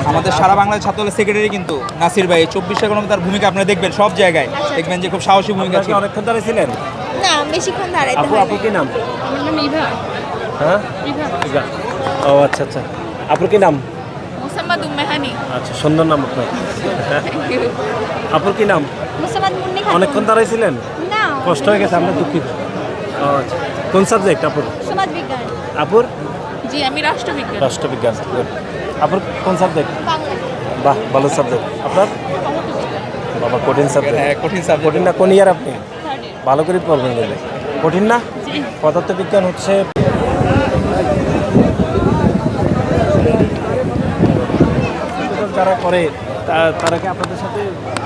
আমাদের সারা বাংলার ছাত্রদলের সেক্রেটারি কিন্তু নাসির ভাই 24 গণতন্ত্র তার ভূমিকা আপনারা দেখবেন সব জায়গায় দেখবেন যে খুব সাহসী ভূমিকা ছিল। অনেকক্ষণ ধরে ছিলেন? না বেশিক্ষণ দাঁড়াইতে আপু আপু কি নাম? আমার নাম ইভা। হ্যাঁ ইভা। ও আচ্ছা আচ্ছা। আপুর কি নাম? মোসাম্মদ উম্মেহানি। আচ্ছা সুন্দর নাম আপনার। আপুর কি নাম? মুসাম্মদ মুন্নি খাতুন। অনেকক্ষণ দাঁড়াইছিলেন? না কষ্ট হয়ে গেছে, আমরা দুঃখিত। ও আচ্ছা, কোন সাবজেক্ট আপুর? সমাজ বিজ্ঞান আপুর জি আমি রাষ্ট্রবিজ্ঞান। রাষ্ট্রবিজ্ঞান। Good. আপুর কোন সাবজেক্ট? বাংলা বাহ ভালো সাবজেক্ট। আপনার? বাবা কঠিন সাবজেক্ট। হ্যাঁ কঠিন সাবজেক্ট। কঠিন না, কোন ইয়ার আপনি? ভালো করে পড়বেন গেলে। কঠিন না? পদার্থবিজ্ঞান হচ্ছে যারা করে তারা কি আপনাদের সাথে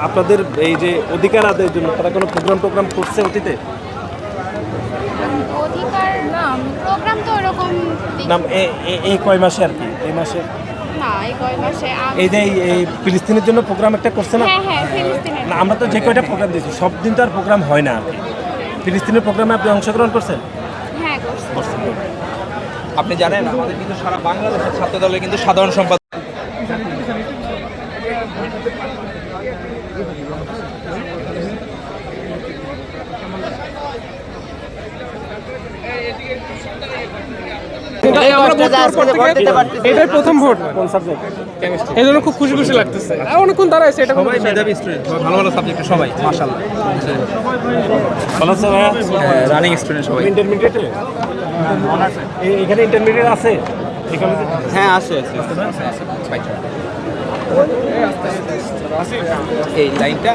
আপনাদের এই যে অধিকার আদায়ের জন্য তারা কোনো প্রোগ্রাম করছে অতীতে? অধিকার না প্রোগ্রাম তো ওরকম নাম এই কয় মাসে আর কি, এই মাসে না এই কয় মাসে এই যে এই ফিলিস্তিনের জন্য প্রোগ্রাম একটা করছে না? হ্যাঁ হ্যাঁ ফিলিস্তিনের না আমরা তো যে কয়টা প্রোগ্রাম দিয়েছি সব দিন তো আর প্রোগ্রাম হয় না আর কি। ফিলিস্তিনের প্রোগ্রামে আপনি অংশগ্রহণ করছেন? হ্যাঁ করছি আপনি জানেন আমাদের কিন্তু সারা বাংলাদেশের ছাত্রদলের কিন্তু সাধারণ সম্পাদক এটাই প্রথম ভোট, কোন সাবজেক্ট? এই জন্য খুব খুশি খুশি লাগতেছে। আর অনেকক্ষণ দাঁড়াইছে, এটা কোনো সবাই বিষয় না। মেধাবী স্টুডেন্ট সবাই ভালো ভালো সাবজেক্টে সবাই মাশাআল্লাহ ভালো আছে ভাইয়া? রানিং স্টুডেন্ট সবাই। ইন্টারমিডিয়েটে এখানে ইন্টারমিডিয়েট আছে এখানে? হ্যাঁ আছে এই লাইনটা